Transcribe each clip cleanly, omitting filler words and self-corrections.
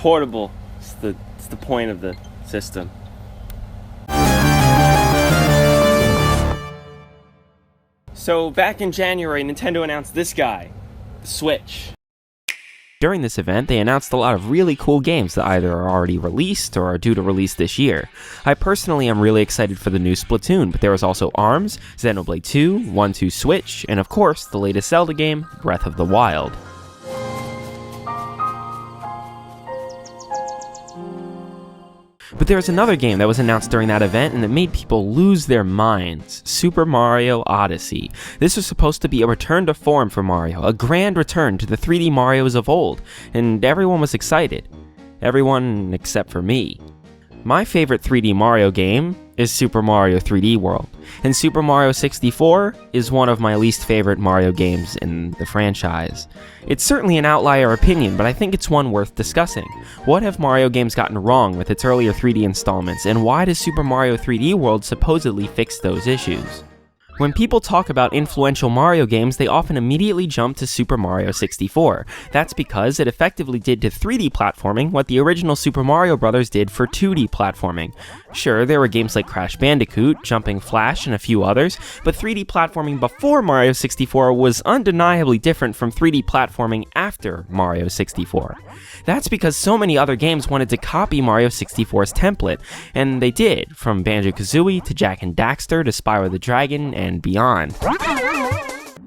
portable. It's the point of the system. So back in January, Nintendo announced this guy, the Switch. During this event, they announced a lot of really cool games that either are already released or are due to release this year. I personally am really excited for the new Splatoon, but there was also ARMS, Xenoblade 2, 1-2 Switch, and of course, the latest Zelda game, Breath of the Wild. But there was another game that was announced during that event and that made people lose their minds, Super Mario Odyssey. This was supposed to be a return to form for Mario, a grand return to the 3D Marios of old, and everyone was excited. Everyone except for me. My favorite 3D Mario game is Super Mario 3D World, and Super Mario 64 is one of my least favorite Mario games in the franchise. It's certainly an outlier opinion, but I think it's one worth discussing. What have Mario games gotten wrong with its earlier 3D installments, and why does Super Mario 3D World supposedly fix those issues? When people talk about influential Mario games, they often immediately jump to Super Mario 64. That's because it effectively did to 3D platforming what the original Super Mario Bros. Did for 2D platforming. Sure, there were games like Crash Bandicoot, Jumping Flash, and a few others, but 3D platforming before Mario 64 was undeniably different from 3D platforming after Mario 64. That's because so many other games wanted to copy Mario 64's template, and they did, from Banjo-Kazooie to Jak and Daxter to Spyro the Dragon and beyond.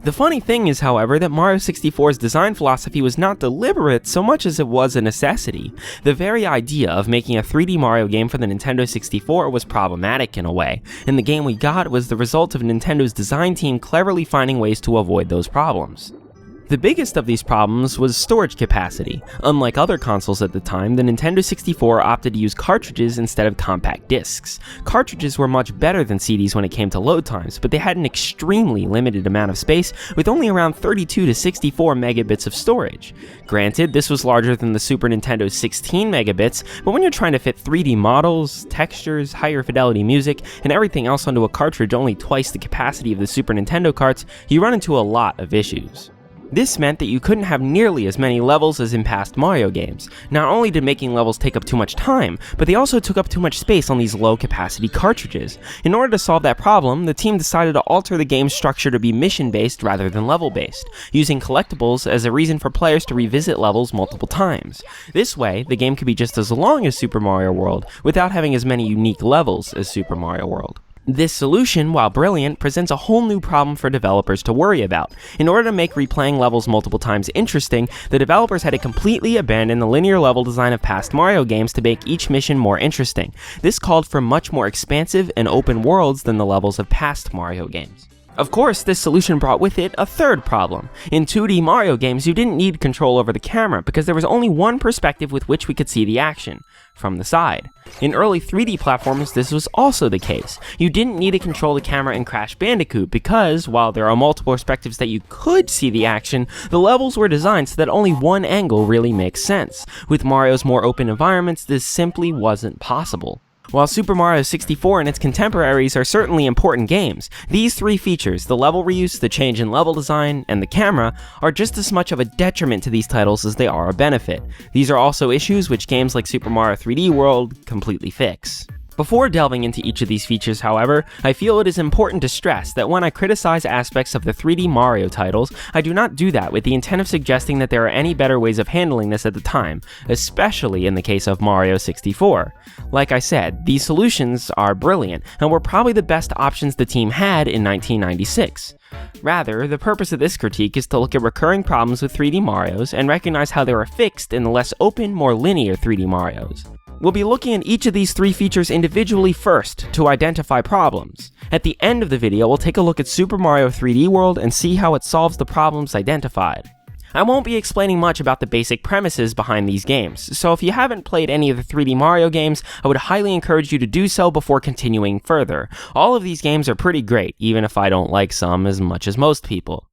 The funny thing is, however, that Mario 64's design philosophy was not deliberate so much as it was a necessity. The very idea of making a 3D Mario game for the Nintendo 64 was problematic in a way, and the game we got was the result of Nintendo's design team cleverly finding ways to avoid those problems. The biggest of these problems was storage capacity. Unlike other consoles at the time, the Nintendo 64 opted to use cartridges instead of compact discs. Cartridges were much better than CDs when it came to load times, but they had an extremely limited amount of space, with only around 32 to 64 megabits of storage. Granted, this was larger than the Super Nintendo's 16 megabits, but when you're trying to fit 3D models, textures, higher fidelity music, and everything else onto a cartridge only twice the capacity of the Super Nintendo carts, you run into a lot of issues. This meant that you couldn't have nearly as many levels as in past Mario games. Not only did making levels take up too much time, but they also took up too much space on these low-capacity cartridges. In order to solve that problem, the team decided to alter the game's structure to be mission-based rather than level-based, using collectibles as a reason for players to revisit levels multiple times. This way, the game could be just as long as Super Mario World, without having as many unique levels as Super Mario World. This solution, while brilliant, presents a whole new problem for developers to worry about. In order to make replaying levels multiple times interesting, the developers had to completely abandon the linear level design of past Mario games to make each mission more interesting. This called for much more expansive and open worlds than the levels of past Mario games. Of course, this solution brought with it a third problem. In 2D Mario games, you didn't need control over the camera because there was only one perspective with which we could see the action, from the side. In early 3D platforms, this was also the case. You didn't need to control the camera in Crash Bandicoot because, while there are multiple perspectives that you could see the action, the levels were designed so that only one angle really makes sense. With Mario's more open environments, this simply wasn't possible. While Super Mario 64 and its contemporaries are certainly important games, these three features, the level reuse, the change in level design, and the camera, are just as much of a detriment to these titles as they are a benefit. These are also issues which games like Super Mario 3D World completely fix. Before delving into each of these features, however, I feel it is important to stress that when I criticize aspects of the 3D Mario titles, I do not do that with the intent of suggesting that there are any better ways of handling this at the time, especially in the case of Mario 64. Like I said, these solutions are brilliant, and were probably the best options the team had in 1996. Rather, the purpose of this critique is to look at recurring problems with 3D Marios and recognize how they were fixed in the less open, more linear 3D Marios. We'll be looking at each of these three features individually first to identify problems. At the end of the video, we'll take a look at Super Mario 3D World and see how it solves the problems identified. I won't be explaining much about the basic premises behind these games, so if you haven't played any of the 3D Mario games, I would highly encourage you to do so before continuing further. All of these games are pretty great, even if I don't like some as much as most people.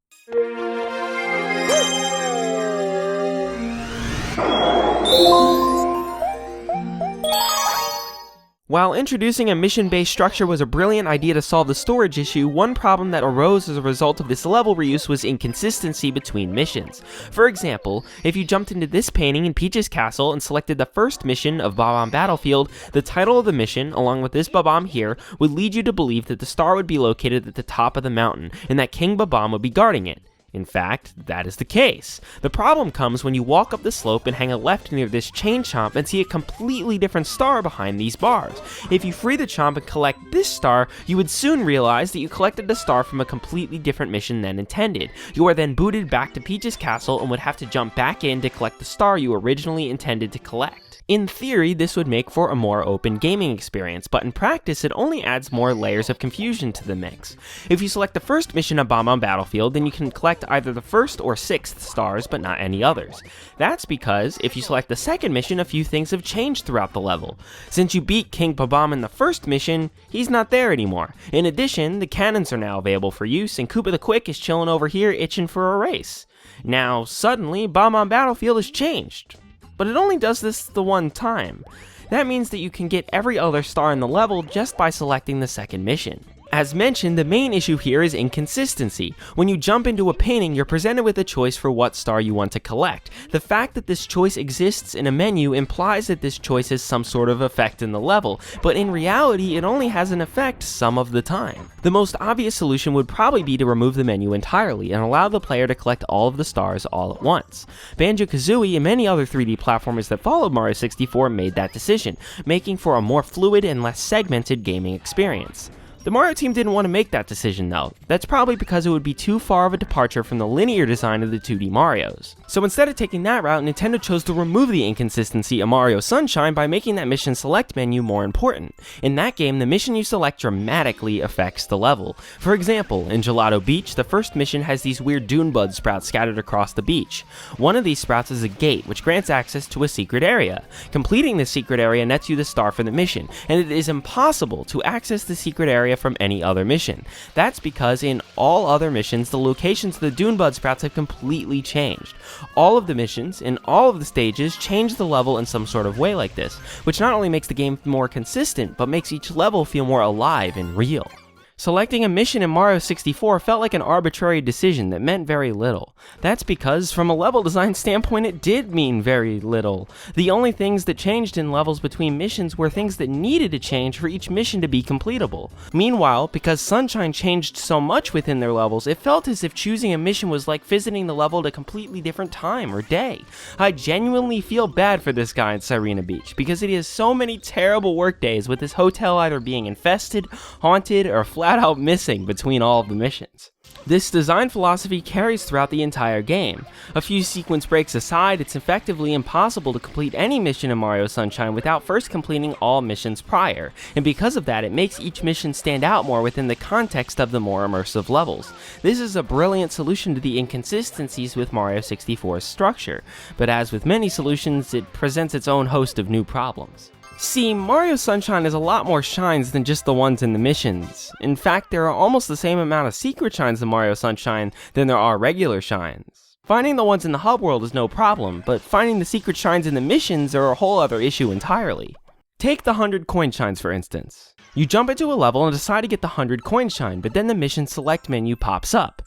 While introducing a mission-based structure was a brilliant idea to solve the storage issue, one problem that arose as a result of this level reuse was inconsistency between missions. For example, if you jumped into this painting in Peach's castle and selected the first mission of Bob-omb Battlefield, the title of the mission, along with this Bob-omb here, would lead you to believe that the star would be located at the top of the mountain, and that King Bob-omb would be guarding it. In fact, that is the case. The problem comes when you walk up the slope and hang a left near this chain chomp and see a completely different star behind these bars. If you free the chomp and collect this star, you would soon realize that you collected the star from a completely different mission than intended. You are then booted back to Peach's castle and would have to jump back in to collect the star you originally intended to collect. In theory, this would make for a more open gaming experience, but in practice it only adds more layers of confusion to the mix. If you select the first mission of Bob-omb Battlefield, then you can collect either the first or sixth stars, but not any others. That's because, if you select the second mission, a few things have changed throughout the level. Since you beat King Bob-omb in the first mission, he's not there anymore. In addition, the cannons are now available for use, and Koopa the Quick is chilling over here itching for a race. Now, suddenly, Bob-omb Battlefield has changed. But it only does this the one time. That means that you can get every other star in the level just by selecting the second mission. As mentioned, the main issue here is inconsistency. When you jump into a painting, you're presented with a choice for what star you want to collect. The fact that this choice exists in a menu implies that this choice has some sort of effect in the level, but in reality, it only has an effect some of the time. The most obvious solution would probably be to remove the menu entirely and allow the player to collect all of the stars all at once. Banjo-Kazooie and many other 3D platformers that followed Mario 64 made that decision, making for a more fluid and less segmented gaming experience. The Mario team didn't want to make that decision though. That's probably because it would be too far of a departure from the linear design of the 2D Marios. So instead of taking that route, Nintendo chose to remove the inconsistency of Mario Sunshine by making that mission select menu more important. In that game, the mission you select dramatically affects the level. For example, in Gelato Beach, the first mission has these weird dune bud sprouts scattered across the beach. One of these sprouts is a gate, which grants access to a secret area. Completing this secret area nets you the star for the mission, and it is impossible to access the secret area from any other mission. That's because in all other missions, the locations of the dune bud sprouts have completely changed. All of the missions in all of the stages change the level in some sort of way like this, which not only makes the game more consistent, but makes each level feel more alive and real. Selecting a mission in Mario 64 felt like an arbitrary decision that meant very little. That's because, from a level design standpoint, it did mean very little. The only things that changed in levels between missions were things that needed to change for each mission to be completable. Meanwhile, because Sunshine changed so much within their levels, it felt as if choosing a mission was like visiting the level at a completely different time or day. I genuinely feel bad for this guy in Sirena Beach, because he has so many terrible work days with his hotel either being infested, haunted, or flat out missing between all of the missions. This design philosophy carries throughout the entire game. A few sequence breaks aside, it's effectively impossible to complete any mission in Mario Sunshine without first completing all missions prior, and because of that, it makes each mission stand out more within the context of the more immersive levels. This is a brilliant solution to the inconsistencies with Mario 64's structure, but as with many solutions, it presents its own host of new problems. See, Mario Sunshine has a lot more shines than just the ones in the missions. In fact, there are almost the same amount of secret shines in Mario Sunshine than there are regular shines. Finding the ones in the hub world is no problem, but finding the secret shines in the missions are a whole other issue entirely. Take the 100 coin shines for instance. You jump into a level and decide to get the 100 coin shine, but then the mission select menu pops up.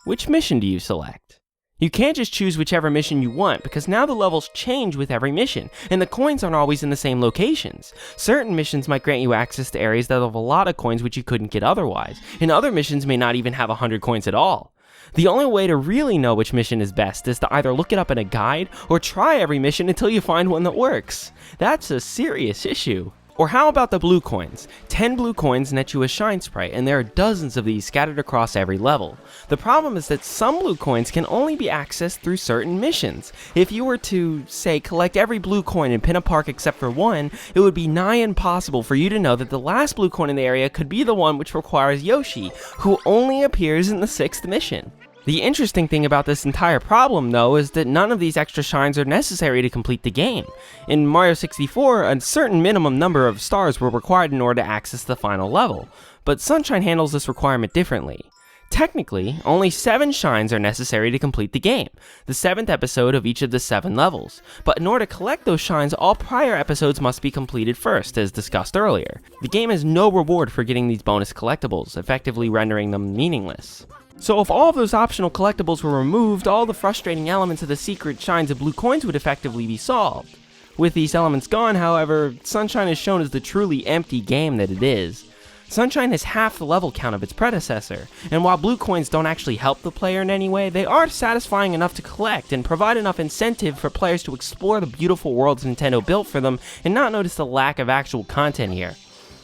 Which mission do you select? You can't just choose whichever mission you want, because now the levels change with every mission, and the coins aren't always in the same locations. Certain missions might grant you access to areas that have a lot of coins which you couldn't get otherwise, and other missions may not even have 100 coins at all. The only way to really know which mission is best is to either look it up in a guide, or try every mission until you find one that works. That's a serious issue. Or how about the blue coins? 10 blue coins net you a shine sprite, and there are dozens of these scattered across every level. The problem is that some blue coins can only be accessed through certain missions. If you were to, say, collect every blue coin in Pinna Park except for one, it would be nigh impossible for you to know that the last blue coin in the area could be the one which requires Yoshi, who only appears in the 6th mission. The interesting thing about this entire problem, though, is that none of these extra shines are necessary to complete the game. In Mario 64, a certain minimum number of stars were required in order to access the final level, but Sunshine handles this requirement differently. Technically, only 7 shines are necessary to complete the game, the 7th episode of each of the 7 levels, but in order to collect those shines, all prior episodes must be completed first, as discussed earlier. The game has no reward for getting these bonus collectibles, effectively rendering them meaningless. So if all of those optional collectibles were removed, all the frustrating elements of the secret shines and blue coins would effectively be solved. With these elements gone, however, Sunshine is shown as the truly empty game that it is. Sunshine has half the level count of its predecessor, and while blue coins don't actually help the player in any way, they are satisfying enough to collect and provide enough incentive for players to explore the beautiful worlds Nintendo built for them and not notice the lack of actual content here.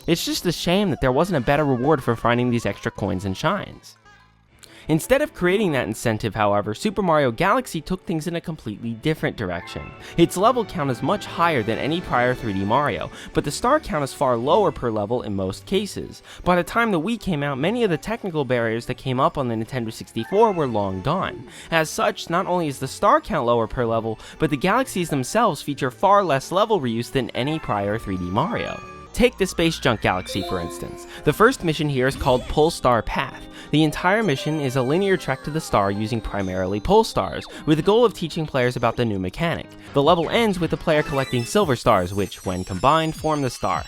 It's just a shame that there wasn't a better reward for finding these extra coins and shines. Instead of creating that incentive, however, Super Mario Galaxy took things in a completely different direction. Its level count is much higher than any prior 3D Mario, but the star count is far lower per level in most cases. By the time the Wii came out, many of the technical barriers that came up on the Nintendo 64 were long gone. As such, not only is the star count lower per level, but the galaxies themselves feature far less level reuse than any prior 3D Mario. Take the Space Junk Galaxy for instance. The first mission here is called Pole Star Path. The entire mission is a linear trek to the star using primarily pole stars, with the goal of teaching players about the new mechanic. The level ends with the player collecting silver stars, which, when combined, form the star.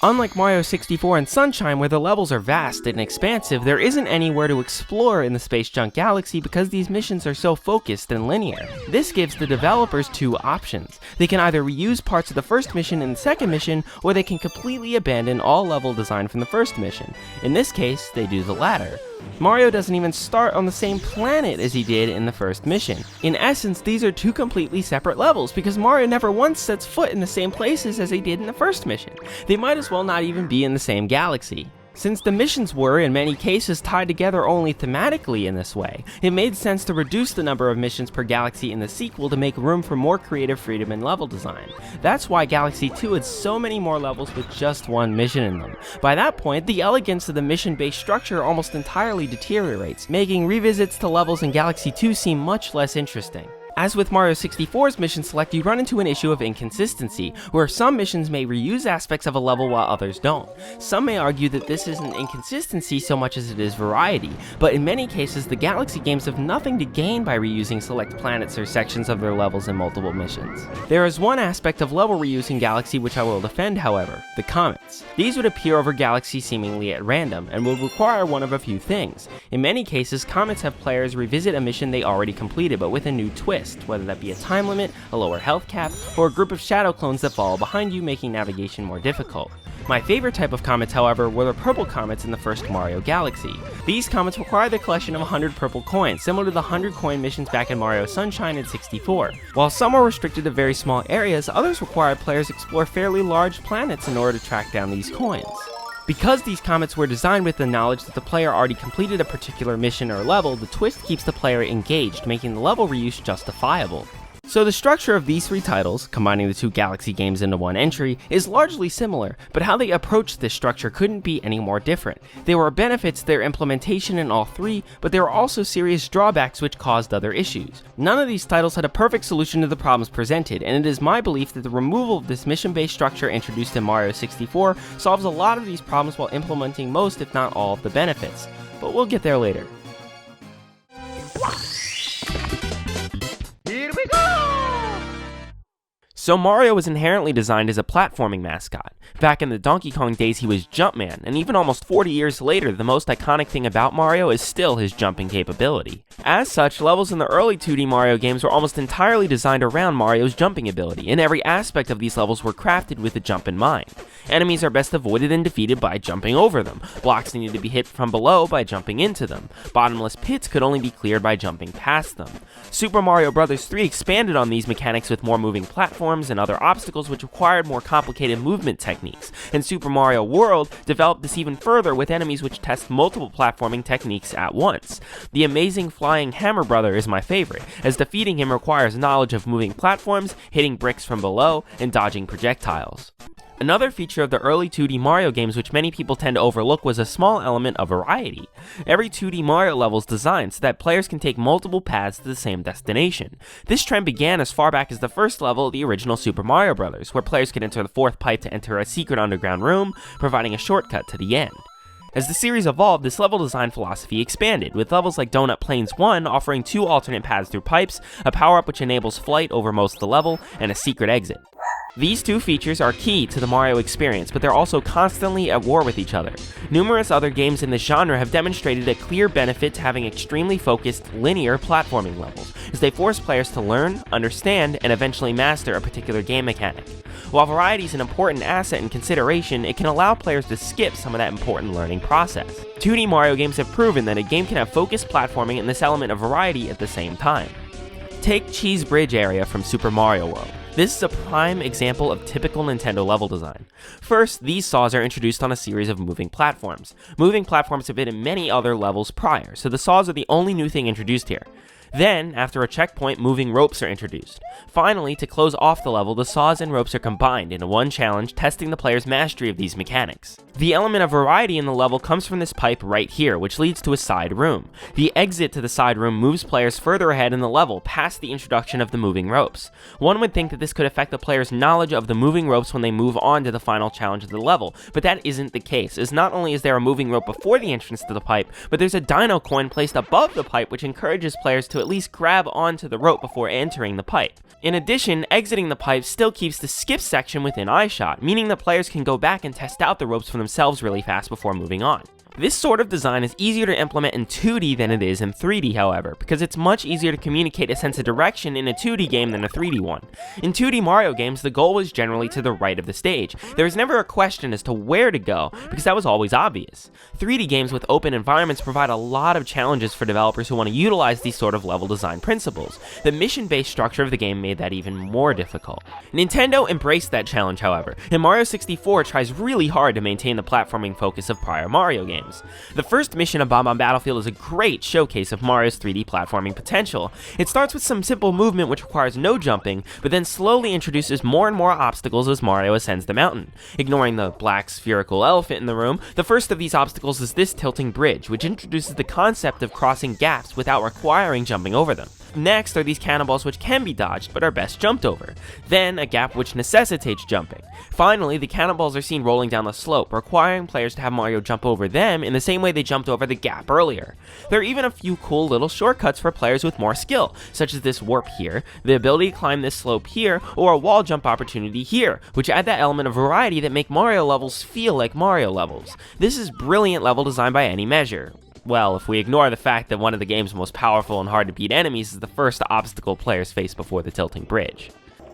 Unlike Mario 64 and Sunshine, where the levels are vast and expansive, there isn't anywhere to explore in the Space Junk Galaxy because these missions are so focused and linear. This gives the developers 2 options. They can either reuse parts of the first mission in the second mission, or they can completely abandon all level design from the first mission. In this case, they do the latter. Mario doesn't even start on the same planet as he did in the first mission. In essence, these are 2 completely separate levels because Mario never once sets foot in the same places as he did in the first mission. They might as well not even be in the same galaxy. Since the missions were, in many cases, tied together only thematically in this way, it made sense to reduce the number of missions per galaxy in the sequel to make room for more creative freedom in level design. That's why Galaxy 2 had so many more levels with just 1 mission in them. By that point, the elegance of the mission-based structure almost entirely deteriorates, making revisits to levels in Galaxy 2 seem much less interesting. As with Mario 64's mission select, you run into an issue of inconsistency, where some missions may reuse aspects of a level while others don't. Some may argue that this isn't inconsistency so much as it is variety, but in many cases the Galaxy games have nothing to gain by reusing select planets or sections of their levels in multiple missions. There is one aspect of level reuse in Galaxy which I will defend, however: the comets. These would appear over Galaxy seemingly at random, and would require one of a few things. In many cases, comets have players revisit a mission they already completed, but with a new twist, whether that be a time limit, a lower health cap, or a group of shadow clones that follow behind you, making navigation more difficult. My favorite type of comets, however, were the purple comets in the first Mario Galaxy. These comets require the collection of 100 purple coins, similar to the 100 coin missions back in Mario Sunshine and 64. While some are restricted to very small areas, others require players explore fairly large planets in order to track down these coins. Because these comets were designed with the knowledge that the player already completed a particular mission or level, the twist keeps the player engaged, making the level reuse justifiable. So the structure of these 3 titles, combining the 2 Galaxy games into one entry, is largely similar, but how they approached this structure couldn't be any more different. There were benefits to their implementation in all 3, but there were also serious drawbacks which caused other issues. None of these titles had a perfect solution to the problems presented, and it is my belief that the removal of this mission-based structure introduced in Mario 64 solves a lot of these problems while implementing most, if not all, of the benefits. But we'll get there later. So Mario was inherently designed as a platforming mascot. Back in the Donkey Kong days he was Jumpman, and even almost 40 years later the most iconic thing about Mario is still his jumping capability. As such, levels in the early 2D Mario games were almost entirely designed around Mario's jumping ability, and every aspect of these levels were crafted with the jump in mind. Enemies are best avoided and defeated by jumping over them. Blocks needed to be hit from below by jumping into them. Bottomless pits could only be cleared by jumping past them. Super Mario Bros. 3 expanded on these mechanics with more moving platforms and other obstacles which required more complicated movement techniques, and Super Mario World developed this even further with enemies which test multiple platforming techniques at once. The amazing flying Hammer Brother is my favorite, as defeating him requires knowledge of moving platforms, hitting bricks from below, and dodging projectiles. Another feature of the early 2D Mario games which many people tend to overlook was a small element of variety. Every 2D Mario level is designed so that players can take multiple paths to the same destination. This trend began as far back as the first level of the original Super Mario Bros., where players could enter the 4th pipe to enter a secret underground room, providing a shortcut to the end. As the series evolved, this level design philosophy expanded, with levels like Donut Plains 1 offering 2 alternate paths through pipes, a power-up which enables flight over most of the level, and a secret exit. These 2 features are key to the Mario experience, but they're also constantly at war with each other. Numerous other games in this genre have demonstrated a clear benefit to having extremely focused, linear platforming levels, as they force players to learn, understand, and eventually master a particular game mechanic. While variety is an important asset and consideration, it can allow players to skip some of that important learning process. 2D Mario games have proven that a game can have focused platforming and this element of variety at the same time. Take Cheese Bridge area from Super Mario World. This is a prime example of typical Nintendo level design. First, these saws are introduced on a series of moving platforms. Moving platforms have been in many other levels prior, so the saws are the only new thing introduced here. Then, after a checkpoint, moving ropes are introduced. Finally, to close off the level, the saws and ropes are combined into one challenge, testing the player's mastery of these mechanics. The element of variety in the level comes from this pipe right here, which leads to a side room. The exit to the side room moves players further ahead in the level, past the introduction of the moving ropes. One would think that this could affect the player's knowledge of the moving ropes when they move on to the final challenge of the level, but that isn't the case, as not only is there a moving rope before the entrance to the pipe, but there's a dino coin placed above the pipe which encourages players to at least grab onto the rope before entering the pipe. In addition, exiting the pipe still keeps the skip section within eyeshot, meaning that players can go back and test out the ropes for themselves really fast before moving on. This sort of design is easier to implement in 2D than it is in 3D, however, because it's much easier to communicate a sense of direction in a 2D game than a 3D one. In 2D Mario games, the goal was generally to the right of the stage. There was never a question as to where to go, because that was always obvious. 3D games with open environments provide a lot of challenges for developers who want to utilize these sort of level design principles. The mission-based structure of the game made that even more difficult. Nintendo embraced that challenge, however, and Mario 64 tries really hard to maintain the platforming focus of prior Mario games. The first mission of Bomb on Battlefield is a great showcase of Mario's 3D platforming potential. It starts with some simple movement which requires no jumping, but then slowly introduces more and more obstacles as Mario ascends the mountain. Ignoring the black spherical elephant in the room, the first of these obstacles is this tilting bridge, which introduces the concept of crossing gaps without requiring jumping over them. Next are these cannonballs which can be dodged but are best jumped over. Then a gap which necessitates jumping. Finally, the cannonballs are seen rolling down the slope, requiring players to have Mario jump over them in the same way they jumped over the gap earlier. There are even a few cool little shortcuts for players with more skill, such as this warp here, the ability to climb this slope here, or a wall jump opportunity here, which add that element of variety that make Mario levels feel like Mario levels. This is brilliant level design by any measure. Well, if we ignore the fact that one of the game's most powerful and hard to beat enemies is the first obstacle players face before the tilting bridge.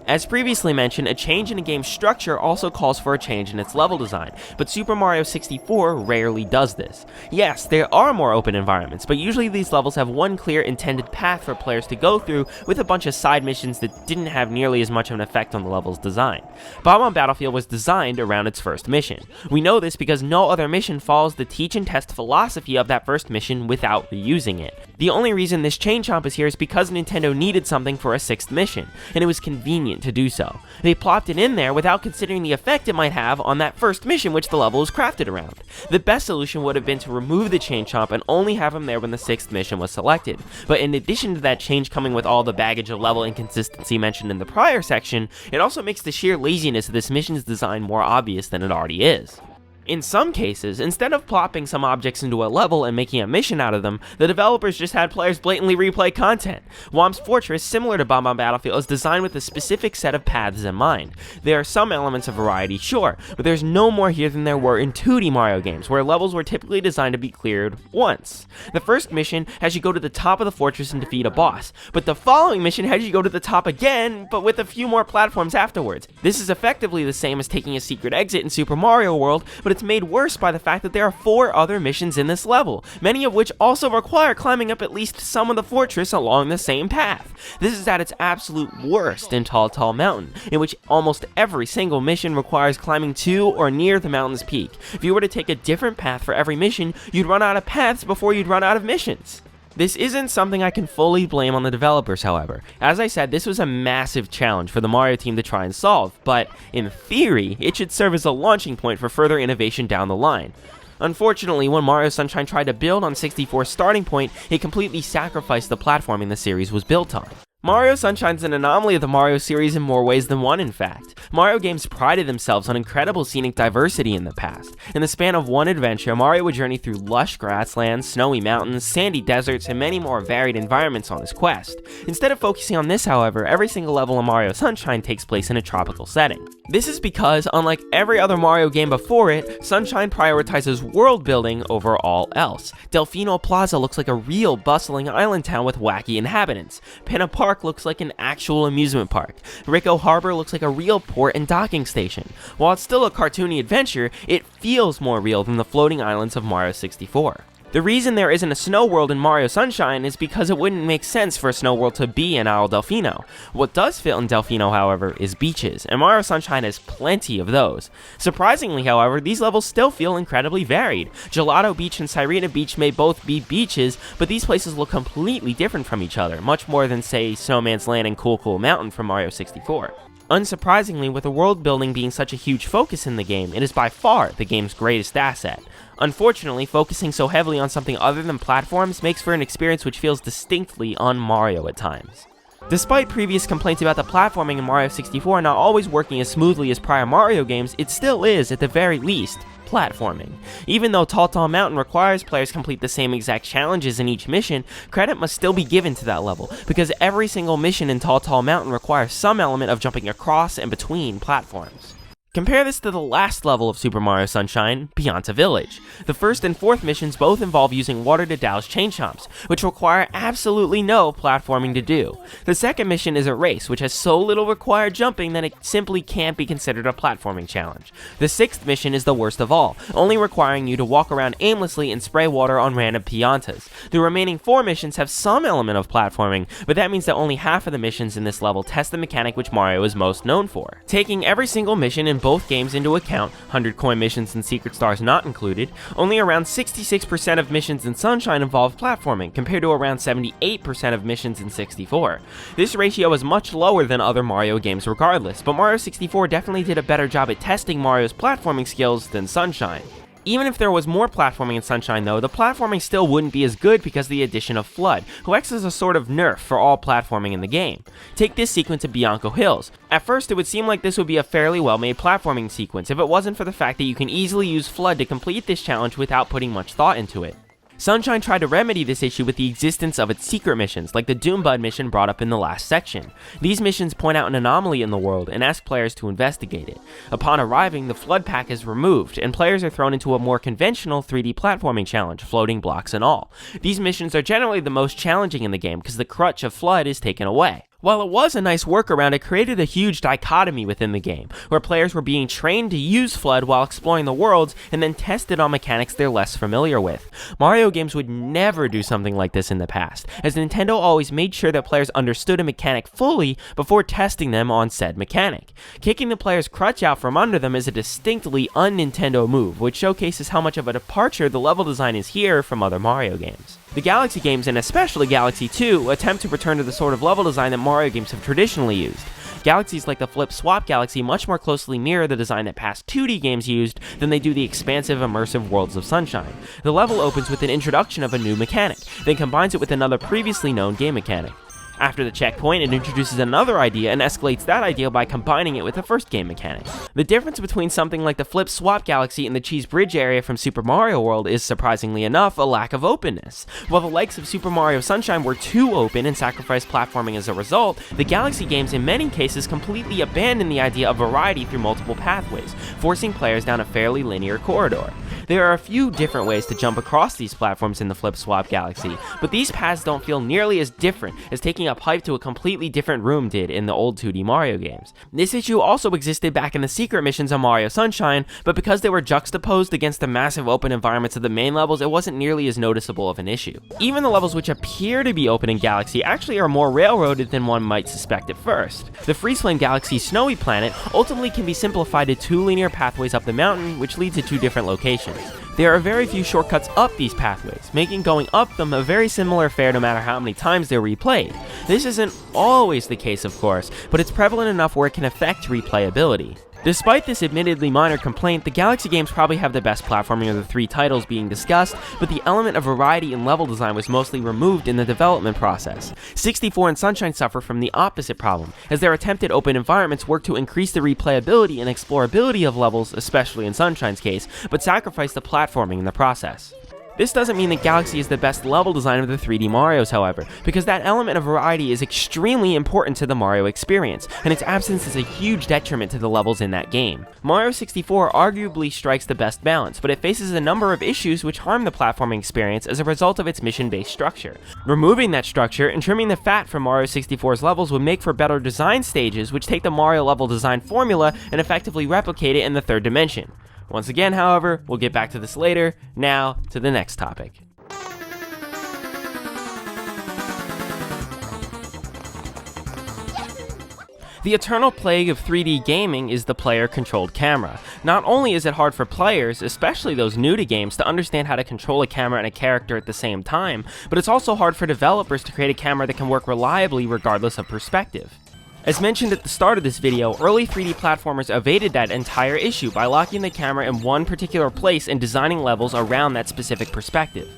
As previously mentioned, a change in a game's structure also calls for a change in its level design, but Super Mario 64 rarely does this. Yes, there are more open environments, but usually these levels have one clear intended path for players to go through with a bunch of side missions that didn't have nearly as much of an effect on the level's design. Bomb on Battlefield was designed around its first mission. We know this because no other mission follows the teach and test philosophy of that first mission without reusing it. The only reason this chain chomp is here is because Nintendo needed something for a sixth mission, and it was convenient to do so. They plopped it in there without considering the effect it might have on that first mission which the level was crafted around. The best solution would have been to remove the chain chomp and only have him there when the sixth mission was selected. But in addition to that change coming with all the baggage of level inconsistency mentioned in the prior section, it also makes the sheer laziness of this mission's design more obvious than it already is. In some cases, instead of plopping some objects into a level and making a mission out of them, the developers just had players blatantly replay content. Whomp's Fortress, similar to Bomb on Battlefield, is designed with a specific set of paths in mind. There are some elements of variety, sure, but there's no more here than there were in 2D Mario games, where levels were typically designed to be cleared once. The first mission has you go to the top of the fortress and defeat a boss, but the following mission has you go to the top again, but with a few more platforms afterwards. This is effectively the same as taking a secret exit in Super Mario World, but it's made worse by the fact that there are 4 other missions in this level, many of which also require climbing up at least some of the fortress along the same path. This is at its absolute worst in Tall Tall Mountain, in which almost every single mission requires climbing to or near the mountain's peak. If you were to take a different path for every mission, you'd run out of paths before you'd run out of missions. This isn't something I can fully blame on the developers, however. As I said, this was a massive challenge for the Mario team to try and solve, but in theory, it should serve as a launching point for further innovation down the line. Unfortunately, when Mario Sunshine tried to build on 64's starting point, it completely sacrificed the platforming the series was built on. Mario Sunshine's an anomaly of the Mario series in more ways than one, in fact. Mario games prided themselves on incredible scenic diversity in the past. In the span of one adventure, Mario would journey through lush grasslands, snowy mountains, sandy deserts, and many more varied environments on his quest. Instead of focusing on this, however, every single level in Mario Sunshine takes place in a tropical setting. This is because, unlike every other Mario game before it, Sunshine prioritizes world building over all else. Delfino Plaza looks like a real bustling island town with wacky inhabitants. Pinna Park looks like an actual amusement park. Rico Harbor looks like a real port and docking station. While it's still a cartoony adventure, it feels more real than the floating islands of Mario 64. The reason there isn't a snow world in Mario Sunshine is because it wouldn't make sense for a snow world to be in Isle Delfino. What does fit in Delfino, however, is beaches, and Mario Sunshine has plenty of those. Surprisingly, however, these levels still feel incredibly varied. Gelato Beach and Sirena Beach may both be beaches, but these places look completely different from each other, much more than, say, Snowman's Land and Cool Cool Mountain from Mario 64. Unsurprisingly, with the world building being such a huge focus in the game, it is by far the game's greatest asset. Unfortunately, focusing so heavily on something other than platforms makes for an experience which feels distinctly un-Mario at times. Despite previous complaints about the platforming in Mario 64 not always working as smoothly as prior Mario games, it still is, at the very least, platforming. Even though Tall Tall Mountain requires players complete the same exact challenges in each mission, credit must still be given to that level, because every single mission in Tall Tall Mountain requires some element of jumping across and between platforms. Compare this to the last level of Super Mario Sunshine, Pianta Village. The first and fourth missions both involve using water to douse chain chomps, which require absolutely no platforming to do. The second mission is a race, which has so little required jumping that it simply can't be considered a platforming challenge. The sixth mission is the worst of all, only requiring you to walk around aimlessly and spray water on random Piantas. The remaining four missions have some element of platforming, but that means that only half of the missions in this level test the mechanic which Mario is most known for. Taking every single mission in both games into account, 100 coin missions and secret stars not included, only around 66% of missions in Sunshine involve platforming, compared to around 78% of missions in 64. This ratio is much lower than other Mario games regardless, but Mario 64 definitely did a better job at testing Mario's platforming skills than Sunshine. Even if there was more platforming in Sunshine though, the platforming still wouldn't be as good because of the addition of FLUDD, who acts as a sort of nerf for all platforming in the game. Take this sequence of Bianco Hills. At first it would seem like this would be a fairly well made platforming sequence if it wasn't for the fact that you can easily use FLUDD to complete this challenge without putting much thought into it. Sunshine tried to remedy this issue with the existence of its secret missions, like the Doombud mission brought up in the last section. These missions point out an anomaly in the world and ask players to investigate it. Upon arriving, the FLUDD pack is removed, and players are thrown into a more conventional 3D platforming challenge, floating blocks and all. These missions are generally the most challenging in the game because the crutch of FLUDD is taken away. While it was a nice workaround, it created a huge dichotomy within the game, where players were being trained to use FLUDD while exploring the worlds and then tested on mechanics they're less familiar with. Mario games would never do something like this in the past, as Nintendo always made sure that players understood a mechanic fully before testing them on said mechanic. Kicking the player's crutch out from under them is a distinctly un-Nintendo move, which showcases how much of a departure the level design is here from other Mario games. The Galaxy games, and especially Galaxy 2, attempt to return to the sort of level design that Mario games have traditionally used. Galaxies like the Flip Swap Galaxy much more closely mirror the design that past 2D games used than they do the expansive, immersive worlds of Sunshine. The level opens with an introduction of a new mechanic, then combines it with another previously known game mechanic. After the checkpoint, it introduces another idea and escalates that idea by combining it with the first game mechanic. The difference between something like the Flip Swap Galaxy and the Cheese Bridge area from Super Mario World is, surprisingly enough, a lack of openness. While the likes of Super Mario Sunshine were too open and sacrificed platforming as a result, the Galaxy games in many cases completely abandon the idea of variety through multiple pathways, forcing players down a fairly linear corridor. There are a few different ways to jump across these platforms in the Flip Swap Galaxy, but these paths don't feel nearly as different as taking a pipe to a completely different room did in the old 2D Mario games. This issue also existed back in the secret missions on Mario Sunshine, but because they were juxtaposed against the massive open environments of the main levels, it wasn't nearly as noticeable of an issue. Even the levels which appear to be open in Galaxy actually are more railroaded than one might suspect at first. The Freeze Flame Galaxy's Snowy Planet ultimately can be simplified to two linear pathways up the mountain, which lead to two different locations. There are very few shortcuts up these pathways, making going up them a very similar fare no matter how many times they're replayed. This isn't always the case, of course, but it's prevalent enough where it can affect replayability. Despite this admittedly minor complaint, the Galaxy games probably have the best platforming of the three titles being discussed, but the element of variety in level design was mostly removed in the development process. 64 and Sunshine suffer from the opposite problem, as their attempted open environments work to increase the replayability and explorability of levels, especially in Sunshine's case, but sacrifice the platforming in the process. This doesn't mean that Galaxy is the best level design of the 3D Marios, however, because that element of variety is extremely important to the Mario experience, and its absence is a huge detriment to the levels in that game. Mario 64 arguably strikes the best balance, but it faces a number of issues which harm the platforming experience as a result of its mission-based structure. Removing that structure and trimming the fat from Mario 64's levels would make for better design stages which take the Mario level design formula and effectively replicate it in the third dimension. Once again, however, we'll get back to this later. Now, to the next topic. The eternal plague of 3D gaming is the player-controlled camera. Not only is it hard for players, especially those new to games, to understand how to control a camera and a character at the same time, but it's also hard for developers to create a camera that can work reliably regardless of perspective. As mentioned at the start of this video, early 3D platformers evaded that entire issue by locking the camera in one particular place and designing levels around that specific perspective.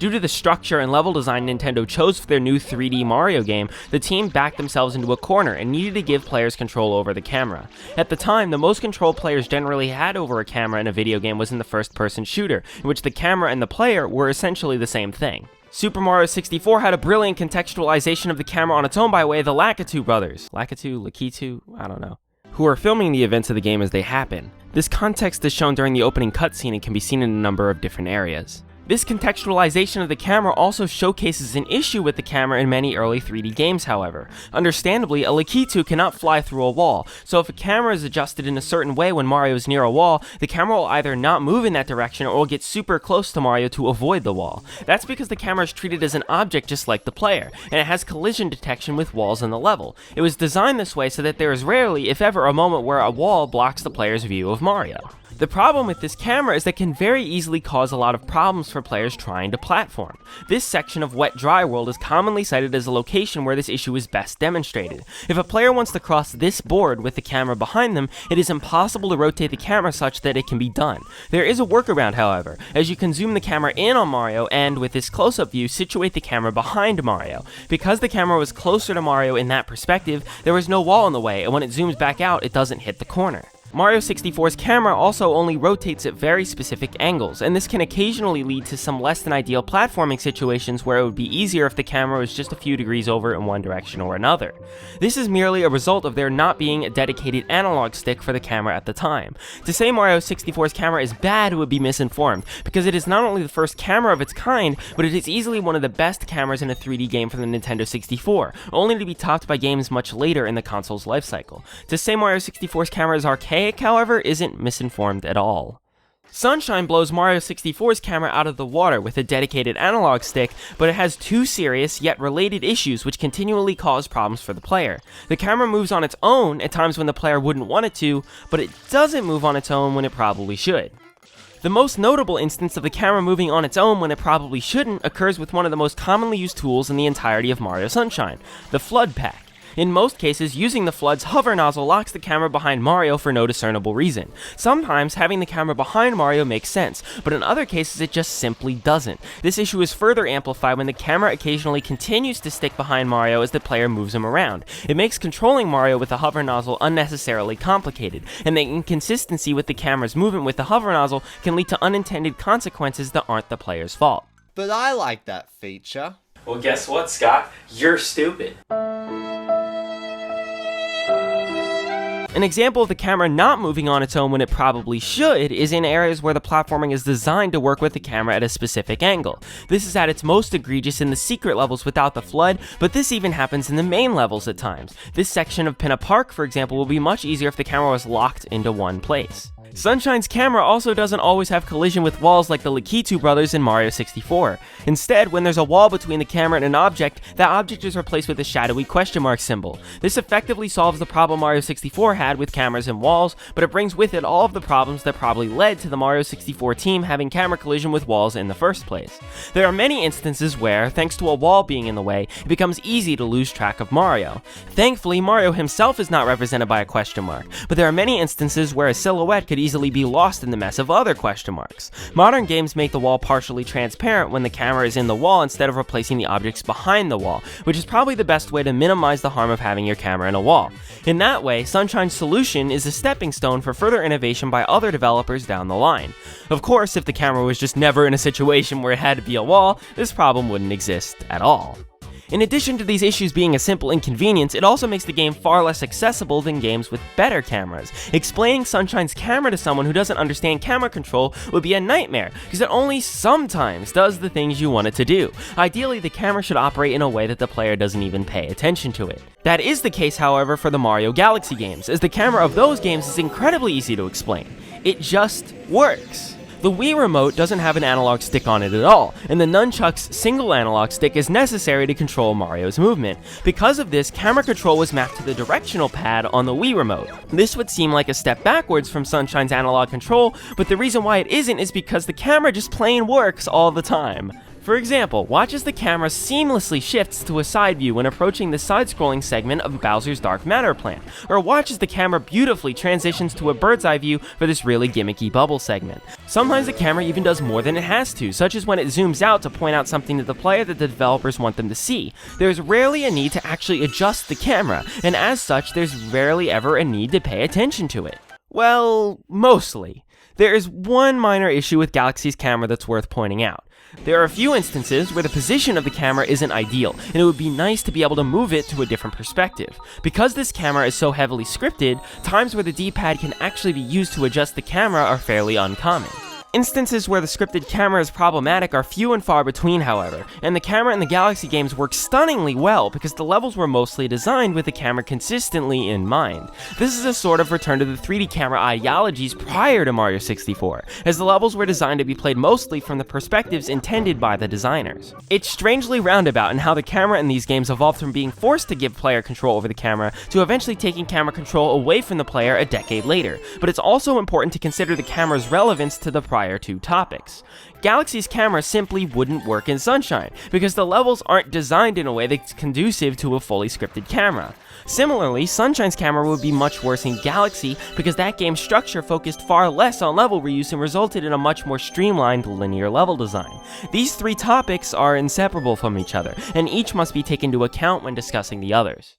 Due to the structure and level design Nintendo chose for their new 3D Mario game, the team backed themselves into a corner and needed to give players control over the camera. At the time, the most control players generally had over a camera in a video game was in the first-person shooter, in which the camera and the player were essentially the same thing. Super Mario 64 had a brilliant contextualization of the camera on its own by way of the Lakitu brothers, I don't know, who are filming the events of the game as they happen. This context is shown during the opening cutscene and can be seen in a number of different areas. This contextualization of the camera also showcases an issue with the camera in many early 3D games, however. Understandably, a Lakitu cannot fly through a wall, so if a camera is adjusted in a certain way when Mario is near a wall, the camera will either not move in that direction or will get super close to Mario to avoid the wall. That's because the camera is treated as an object just like the player, and it has collision detection with walls in the level. It was designed this way so that there is rarely, if ever, a moment where a wall blocks the player's view of Mario. The problem with this camera is that it can very easily cause a lot of problems for players trying to platform. This section of Wet Dry World is commonly cited as a location where this issue is best demonstrated. If a player wants to cross this board with the camera behind them, it is impossible to rotate the camera such that it can be done. There is a workaround, however, as you can zoom the camera in on Mario and, with this close-up view, situate the camera behind Mario. Because the camera was closer to Mario in that perspective, there was no wall in the way, and when it zooms back out, it doesn't hit the corner. Mario 64's camera also only rotates at very specific angles, and this can occasionally lead to some less than ideal platforming situations where it would be easier if the camera was just a few degrees over in one direction or another. This is merely a result of there not being a dedicated analog stick for the camera at the time. To say Mario 64's camera is bad would be misinformed, because it is not only the first camera of its kind, but it is easily one of the best cameras in a 3D game for the Nintendo 64, only to be topped by games much later in the console's lifecycle. To say Mario 64's camera is archaic, however, isn't misinformed at all. Sunshine blows Mario 64's camera out of the water with a dedicated analog stick, but it has two serious yet related issues which continually cause problems for the player. The camera moves on its own at times when the player wouldn't want it to, but it doesn't move on its own when it probably should. The most notable instance of the camera moving on its own when it probably shouldn't occurs with one of the most commonly used tools in the entirety of Mario Sunshine, the Flood Pack. In most cases, using the Flood's hover nozzle locks the camera behind Mario for no discernible reason. Sometimes, having the camera behind Mario makes sense, but in other cases it just simply doesn't. This issue is further amplified when the camera occasionally continues to stick behind Mario as the player moves him around. It makes controlling Mario with the hover nozzle unnecessarily complicated, and the inconsistency with the camera's movement with the hover nozzle can lead to unintended consequences that aren't the player's fault. But I like that feature. Well, guess what, Scott? You're stupid. An example of the camera not moving on its own when it probably should is in areas where the platforming is designed to work with the camera at a specific angle. This is at its most egregious in the secret levels without the Flood, but this even happens in the main levels at times. This section of Pinna Park, for example, will be much easier if the camera was locked into one place. Sunshine's camera also doesn't always have collision with walls like the Lakitu brothers in Mario 64. Instead, when there's a wall between the camera and an object, that object is replaced with a shadowy question mark symbol. This effectively solves the problem Mario 64 pad with cameras and walls, but it brings with it all of the problems that probably led to the Mario 64 team having camera collision with walls in the first place. There are many instances where, thanks to a wall being in the way, it becomes easy to lose track of Mario. Thankfully, Mario himself is not represented by a question mark, but there are many instances where a silhouette could easily be lost in the mess of other question marks. Modern games make the wall partially transparent when the camera is in the wall instead of replacing the objects behind the wall, which is probably the best way to minimize the harm of having your camera in a wall. In that way, Sunshine's solution is a stepping stone for further innovation by other developers down the line. Of course, if the camera was just never in a situation where it had to be a wall, this problem wouldn't exist at all. In addition to these issues being a simple inconvenience, it also makes the game far less accessible than games with better cameras. Explaining Sunshine's camera to someone who doesn't understand camera control would be a nightmare, because it only sometimes does the things you want it to do. Ideally, the camera should operate in a way that the player doesn't even pay attention to it. That is the case, however, for the Mario Galaxy games, as the camera of those games is incredibly easy to explain. It just works. The Wii Remote doesn't have an analog stick on it at all, and the Nunchuck's single analog stick is necessary to control Mario's movement. Because of this, camera control was mapped to the directional pad on the Wii Remote. This would seem like a step backwards from Sunshine's analog control, but the reason why it isn't is because the camera just plain works all the time. For example, watch as the camera seamlessly shifts to a side view when approaching the side-scrolling segment of Bowser's Dark Matter plant, or watch as the camera beautifully transitions to a bird's eye view for this really gimmicky bubble segment. Sometimes the camera even does more than it has to, such as when it zooms out to point out something to the player that the developers want them to see. There's rarely a need to actually adjust the camera, and as such, there's rarely ever a need to pay attention to it. Well, mostly. There is one minor issue with Galaxy's camera that's worth pointing out. There are a few instances where the position of the camera isn't ideal, and it would be nice to be able to move it to a different perspective. Because this camera is so heavily scripted, times where the D-pad can actually be used to adjust the camera are fairly uncommon. Instances where the scripted camera is problematic are few and far between, however, and the camera in the Galaxy games works stunningly well because the levels were mostly designed with the camera consistently in mind. This is a sort of return to the 3D camera ideologies prior to Mario 64, as the levels were designed to be played mostly from the perspectives intended by the designers. It's strangely roundabout in how the camera in these games evolved from being forced to give player control over the camera to eventually taking camera control away from the player a decade later, but it's also important to consider the camera's relevance to the prior two topics. Galaxy's camera simply wouldn't work in Sunshine, because the levels aren't designed in a way that's conducive to a fully scripted camera. Similarly, Sunshine's camera would be much worse in Galaxy, because that game's structure focused far less on level reuse and resulted in a much more streamlined linear level design. These three topics are inseparable from each other, and each must be taken into account when discussing the others.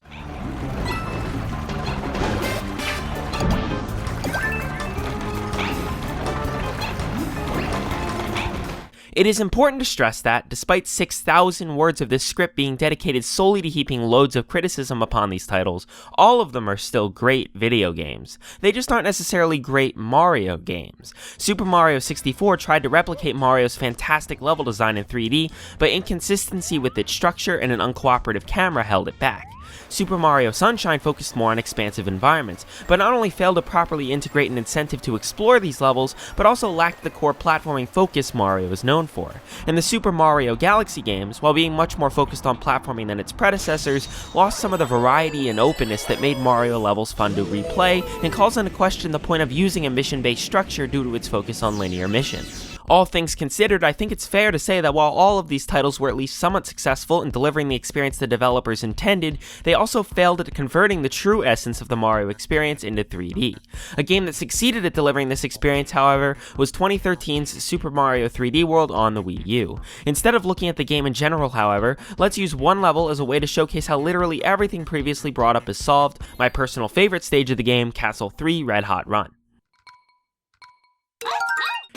It is important to stress that, despite 6,000 words of this script being dedicated solely to heaping loads of criticism upon these titles, all of them are still great video games. They just aren't necessarily great Mario games. Super Mario 64 tried to replicate Mario's fantastic level design in 3D, but inconsistency with its structure and an uncooperative camera held it back. Super Mario Sunshine focused more on expansive environments, but not only failed to properly integrate an incentive to explore these levels, but also lacked the core platforming focus Mario is known for. And the Super Mario Galaxy games, while being much more focused on platforming than its predecessors, lost some of the variety and openness that made Mario levels fun to replay, and calls into question the point of using a mission-based structure due to its focus on linear missions. All things considered, I think it's fair to say that while all of these titles were at least somewhat successful in delivering the experience the developers intended, they also failed at converting the true essence of the Mario experience into 3D. A game that succeeded at delivering this experience, however, was 2013's Super Mario 3D World on the Wii U. Instead of looking at the game in general, however, let's use one level as a way to showcase how literally everything previously brought up is solved, my personal favorite stage of the game, Castle 3 Red Hot Run.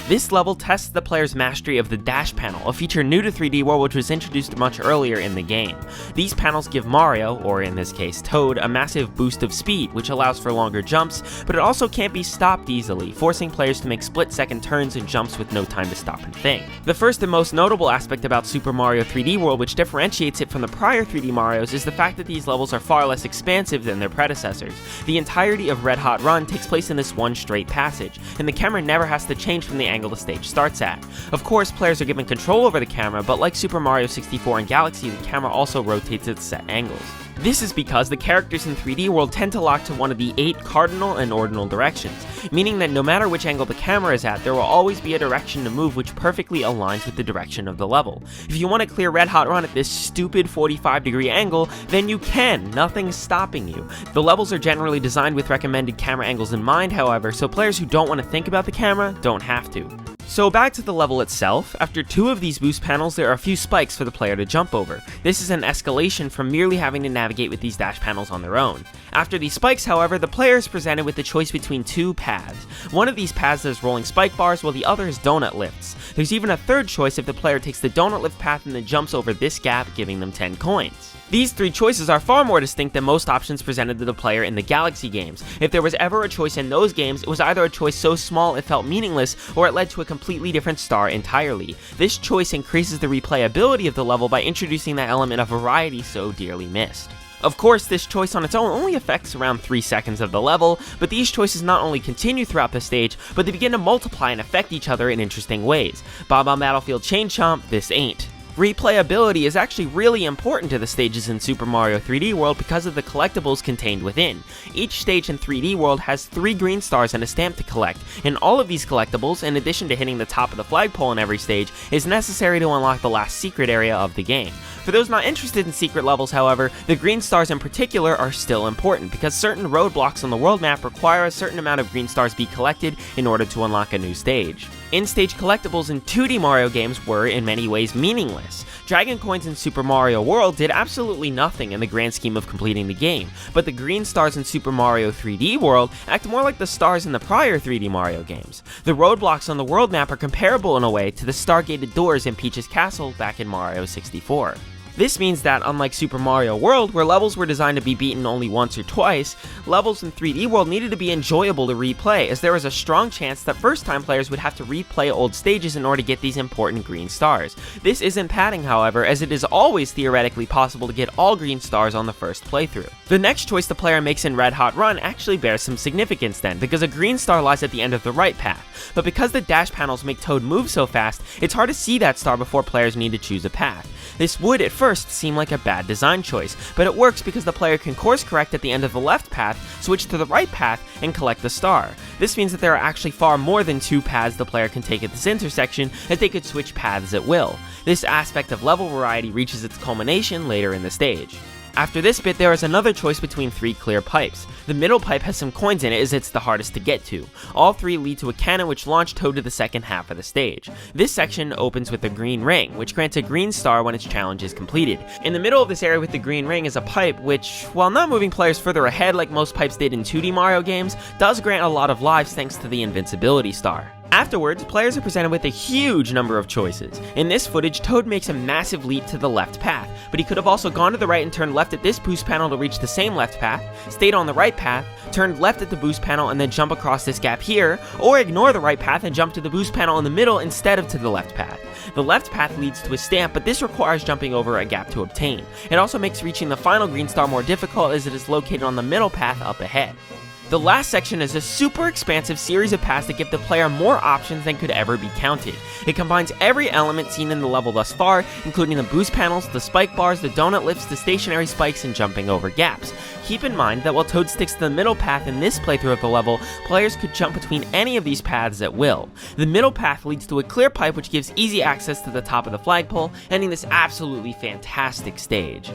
This level tests the player's mastery of the dash panel, a feature new to 3D World which was introduced much earlier in the game. These panels give Mario, or in this case Toad, a massive boost of speed, which allows for longer jumps, but it also can't be stopped easily, forcing players to make split-second turns and jumps with no time to stop and think. The first and most notable aspect about Super Mario 3D World which differentiates it from the prior 3D Marios is the fact that these levels are far less expansive than their predecessors. The entirety of Red Hot Run takes place in this one straight passage, and the camera never has to change from the angle the stage starts at. Of course, players are given control over the camera, but like Super Mario 64 and Galaxy, the camera also rotates at set angles. This is because the characters in 3D World tend to lock to one of the 8 cardinal and ordinal directions, meaning that no matter which angle the camera is at, there will always be a direction to move which perfectly aligns with the direction of the level. If you want to clear Red Hot Run at this stupid 45-degree angle, then you can, nothing's stopping you. The levels are generally designed with recommended camera angles in mind, however, so players who don't want to think about the camera don't have to. So back to the level itself, after 2 of these boost panels there are a few spikes for the player to jump over. This is an escalation from merely having to navigate with these dash panels on their own. After these spikes, however, the player is presented with the choice between 2 paths. One of these paths is rolling spike bars while the other is donut lifts. There's even a third choice if the player takes the donut lift path and then jumps over this gap, giving them 10 coins. These 3 choices are far more distinct than most options presented to the player in the Galaxy games. If there was ever a choice in those games, it was either a choice so small it felt meaningless, or it led to a completely different star entirely. This choice increases the replayability of the level by introducing that element of variety so dearly missed. Of course, this choice on its own only affects around 3 seconds of the level, but these choices not only continue throughout the stage, but they begin to multiply and affect each other in interesting ways. Bob-omb Battlefield Chain Chomp, this ain't. Replayability is actually really important to the stages in Super Mario 3D World because of the collectibles contained within. Each stage in 3D World has 3 green stars and a stamp to collect, and all of these collectibles, in addition to hitting the top of the flagpole in every stage, is necessary to unlock the last secret area of the game. For those not interested in secret levels, however, the green stars in particular are still important because certain roadblocks on the world map require a certain amount of green stars be collected in order to unlock a new stage. In-stage collectibles in 2D Mario games were, in many ways, meaningless. Dragon Coins in Super Mario World did absolutely nothing in the grand scheme of completing the game, but the green stars in Super Mario 3D World act more like the stars in the prior 3D Mario games. The roadblocks on the world map are comparable in a way to the star-gated doors in Peach's Castle back in Mario 64. This means that, unlike Super Mario World, where levels were designed to be beaten only once or twice, levels in 3D World needed to be enjoyable to replay, as there was a strong chance that first-time players would have to replay old stages in order to get these important green stars. This isn't padding, however, as it is always theoretically possible to get all green stars on the first playthrough. The next choice the player makes in Red Hot Run actually bears some significance then, because a green star lies at the end of the right path, but because the dash panels make Toad move so fast, it's hard to see that star before players need to choose a path. This would, at first, seem like a bad design choice, but it works because the player can course correct at the end of the left path, switch to the right path, and collect the star. This means that there are actually far more than 2 paths the player can take at this intersection, as they could switch paths at will. This aspect of level variety reaches its culmination later in the stage. After this bit, there is another choice between 3 clear pipes. The middle pipe has some coins in it as it's the hardest to get to. All 3 lead to a cannon which launch Toad to the second half of the stage. This section opens with a green ring, which grants a green star when its challenge is completed. In the middle of this area with the green ring is a pipe which, while not moving players further ahead like most pipes did in 2D Mario games, does grant a lot of lives thanks to the invincibility star. Afterwards, players are presented with a huge number of choices. In this footage, Toad makes a massive leap to the left path, but he could have also gone to the right and turned left at this boost panel to reach the same left path, stayed on the right path, turned left at the boost panel and then jump across this gap here, or ignore the right path and jump to the boost panel in the middle instead of to the left path. The left path leads to a stamp, but this requires jumping over a gap to obtain. It also makes reaching the final green star more difficult as it is located on the middle path up ahead. The last section is a super expansive series of paths that give the player more options than could ever be counted. It combines every element seen in the level thus far, including the boost panels, the spike bars, the donut lifts, the stationary spikes, and jumping over gaps. Keep in mind that while Toad sticks to the middle path in this playthrough of the level, players could jump between any of these paths at will. The middle path leads to a clear pipe which gives easy access to the top of the flagpole, ending this absolutely fantastic stage.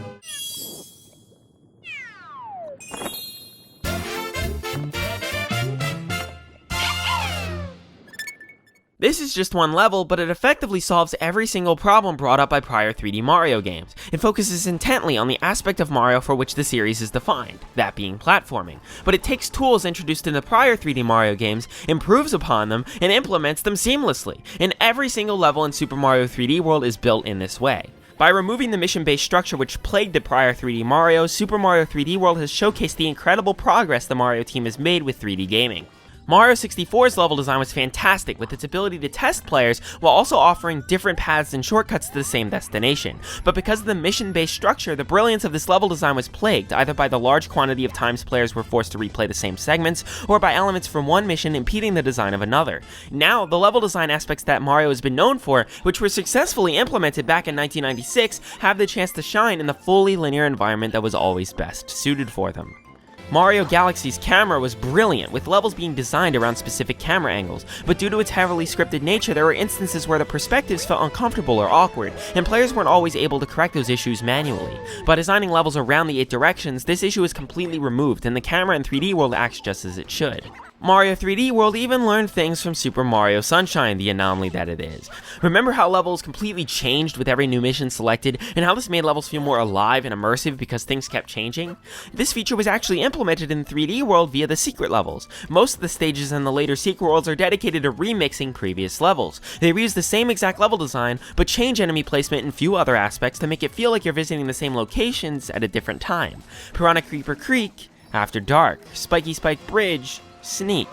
This is just one level, but it effectively solves every single problem brought up by prior 3D Mario games. It focuses intently on the aspect of Mario for which the series is defined, that being platforming. But it takes tools introduced in the prior 3D Mario games, improves upon them, and implements them seamlessly. And every single level in Super Mario 3D World is built in this way. By removing the mission-based structure which plagued the prior 3D Mario, Super Mario 3D World has showcased the incredible progress the Mario team has made with 3D gaming. Mario 64's level design was fantastic, with its ability to test players while also offering different paths and shortcuts to the same destination. But because of the mission-based structure, the brilliance of this level design was plagued, either by the large quantity of times players were forced to replay the same segments, or by elements from one mission impeding the design of another. Now, the level design aspects that Mario has been known for, which were successfully implemented back in 1996, have the chance to shine in the fully linear environment that was always best suited for them. Mario Galaxy's camera was brilliant, with levels being designed around specific camera angles, but due to its heavily scripted nature, there were instances where the perspectives felt uncomfortable or awkward, and players weren't always able to correct those issues manually. By designing levels around the 8 directions, this issue is completely removed, and the camera in 3D World acts just as it should. Mario 3D World even learned things from Super Mario Sunshine, the anomaly that it is. Remember how levels completely changed with every new mission selected, and how this made levels feel more alive and immersive because things kept changing? This feature was actually implemented in 3D World via the secret levels. Most of the stages in the later secret worlds are dedicated to remixing previous levels. They reuse the same exact level design, but change enemy placement and few other aspects to make it feel like you're visiting the same locations at a different time. Piranha Creeper Creek, After Dark, Spiky Spike Bridge, Sneak.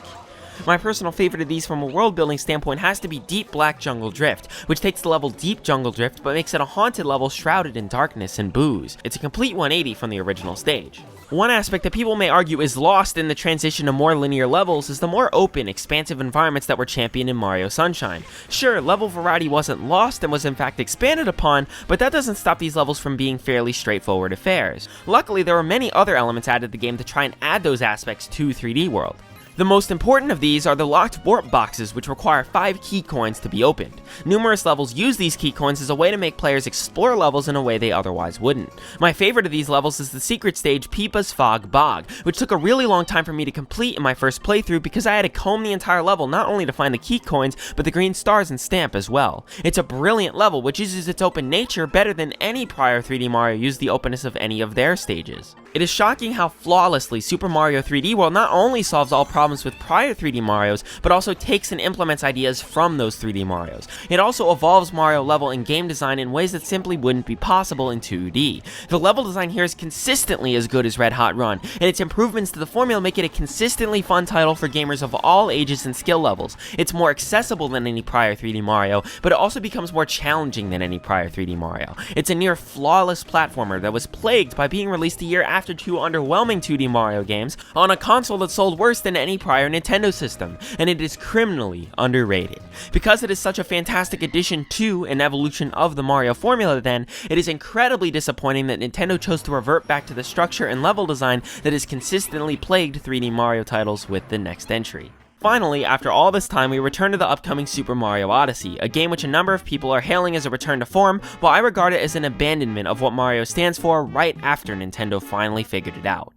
My personal favorite of these from a world building standpoint has to be Deep Black Jungle Drift, which takes the level Deep Jungle Drift but makes it a haunted level shrouded in darkness and booze. It's a complete 180 from the original stage. One aspect that people may argue is lost in the transition to more linear levels is the more open, expansive environments that were championed in Mario Sunshine. Sure, level variety wasn't lost and was in fact expanded upon, but that doesn't stop these levels from being fairly straightforward affairs. Luckily, there were many other elements added to the game to try and add those aspects to 3D World. The most important of these are the locked warp boxes, which require 5 key coins to be opened. Numerous levels use these key coins as a way to make players explore levels in a way they otherwise wouldn't. My favorite of these levels is the secret stage Peepa's Fog Bog, which took a really long time for me to complete in my first playthrough because I had to comb the entire level not only to find the key coins, but the green stars and stamp as well. It's a brilliant level which uses its open nature better than any prior 3D Mario used the openness of any of their stages. It is shocking how flawlessly Super Mario 3D World not only solves all problems with prior 3D Marios, but also takes and implements ideas from those 3D Marios. It also evolves Mario level and game design in ways that simply wouldn't be possible in 2D. The level design here is consistently as good as Red Hot Run, and its improvements to the formula make it a consistently fun title for gamers of all ages and skill levels. It's more accessible than any prior 3D Mario, but it also becomes more challenging than any prior 3D Mario. It's a near flawless platformer that was plagued by being released a year after 2 underwhelming 2D Mario games on a console that sold worse than any prior Nintendo system, and it is criminally underrated. Because it is such a fantastic addition to and evolution of the Mario formula then, it is incredibly disappointing that Nintendo chose to revert back to the structure and level design that has consistently plagued 3D Mario titles with the next entry. Finally, after all this time, we return to the upcoming Super Mario Odyssey, a game which a number of people are hailing as a return to form, while I regard it as an abandonment of what Mario stands for right after Nintendo finally figured it out.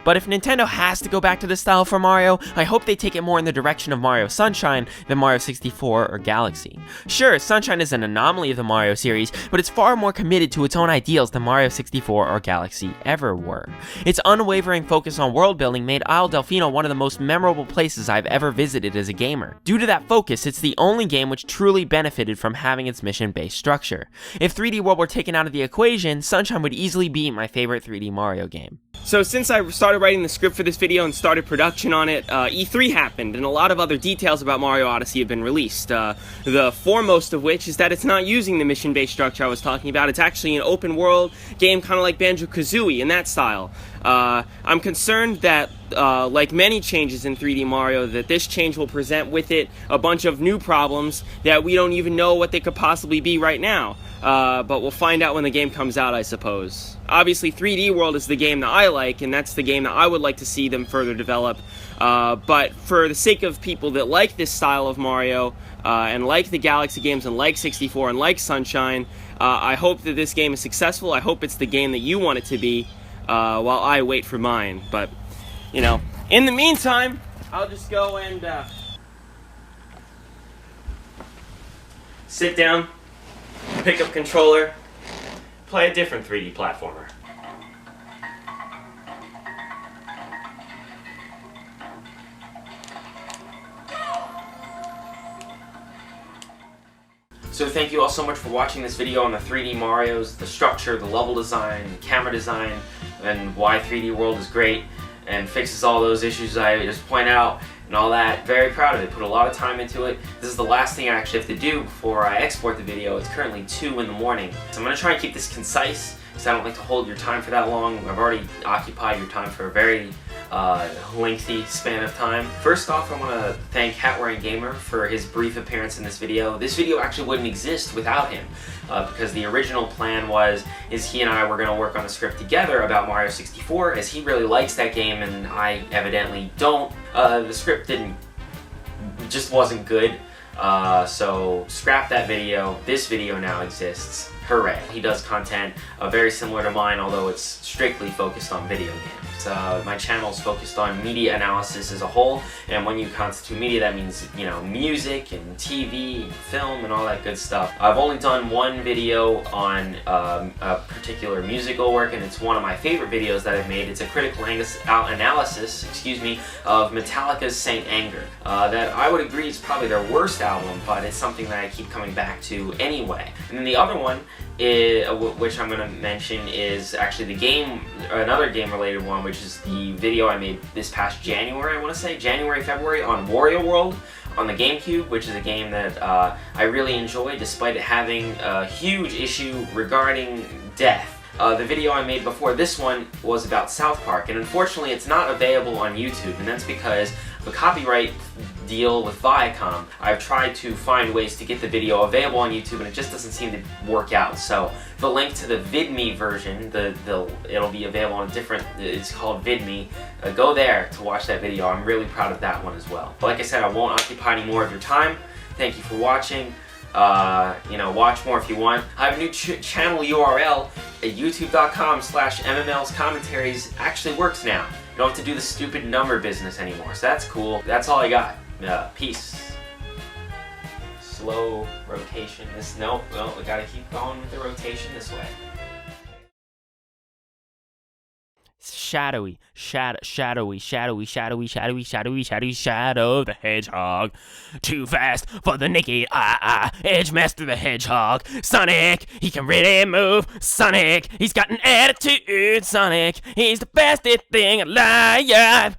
But if Nintendo has to go back to this style for Mario, I hope they take it more in the direction of Mario Sunshine than Mario 64 or Galaxy. Sure, Sunshine is an anomaly of the Mario series, but it's far more committed to its own ideals than Mario 64 or Galaxy ever were. Its unwavering focus on world building made Isle Delfino one of the most memorable places I've ever visited as a gamer. Due to that focus, it's the only game which truly benefited from having its mission-based structure. If 3D World were taken out of the equation, Sunshine would easily be my favorite 3D Mario game. So since I started writing the script for this video and started production on it, E3 happened, and a lot of other details about Mario Odyssey have been released. The foremost of which is that it's not using the mission-based structure I was talking about. It's actually an open-world game, kind of like Banjo-Kazooie in that style. I'm concerned that, like many changes in 3D Mario, that this change will present with it a bunch of new problems that we don't even know what they could possibly be right now. But we'll find out when the game comes out, I suppose. Obviously, 3D World is the game that I like, and that's the game that I would like to see them further develop. But for the sake of people that like this style of Mario, and like the Galaxy games, and like 64, and like Sunshine, I hope that this game is successful. I hope it's the game that you want it to be, while I wait for mine. But, you know, in the meantime, I'll just go and sit down, pick up controller, play a different 3D platformer. So thank you all so much for watching this video on the 3D Marios, the structure, the level design, the camera design, and why 3D World is great and fixes all those issues I just point out. and all that. Very proud of it. Put a lot of time into it. This is the last thing I actually have to do before I export the video. It's currently 2 in the morning. So I'm going to try and keep this concise because I don't like to hold your time for that long. I've already occupied your time for a very lengthy span of time. First off, I want to thank Hat-Wearing Gamer for his brief appearance in this video. This video actually wouldn't exist without him because the original plan is he and I were going to work on a script together about Mario 64, as he really likes that game and I evidently don't. The script just wasn't good, so scrap that video. This video now exists. Hooray. He does content very similar to mine, although it's strictly focused on video games. My channel is focused on media analysis as a whole, and when you constitute media, that means, you know, music and TV and film and all that good stuff. I've only done one video on a particular musical work, and it's one of my favorite videos that I've made. It's a critical analysis, of Metallica's Saint Anger. That I would agree is probably their worst album, but it's something that I keep coming back to anyway. And then the other one, which I'm going to mention, is actually another game-related one, which is the video I made this past January, I want to say, February, on Wario World on the GameCube, which is a game that I really enjoy, despite it having a huge issue regarding death. The video I made before this one was about South Park, and unfortunately it's not available on YouTube, and that's because of a copyright deal with Viacom. I've tried to find ways to get the video available on YouTube, and it just doesn't seem to work out. So the link to the VidMe version, it'll be available on it's called VidMe. Go there to watch that video. I'm really proud of that one as well. But like I said, I won't occupy any more of your time. Thank you for watching. Watch more if you want. I have a new channel URL at youtube.com/MML's Commentaries. Actually works now. You don't have to do the stupid number business anymore, so that's cool. That's all I got. Peace. Slow rotation. Well, we gotta keep going with the rotation this way. Shadowy, Shadow the Hedgehog. Too fast for the naked eye, Edgemaster the Hedgehog. Sonic, he can really move. Sonic, he's got an attitude. Sonic, he's the fastest thing alive.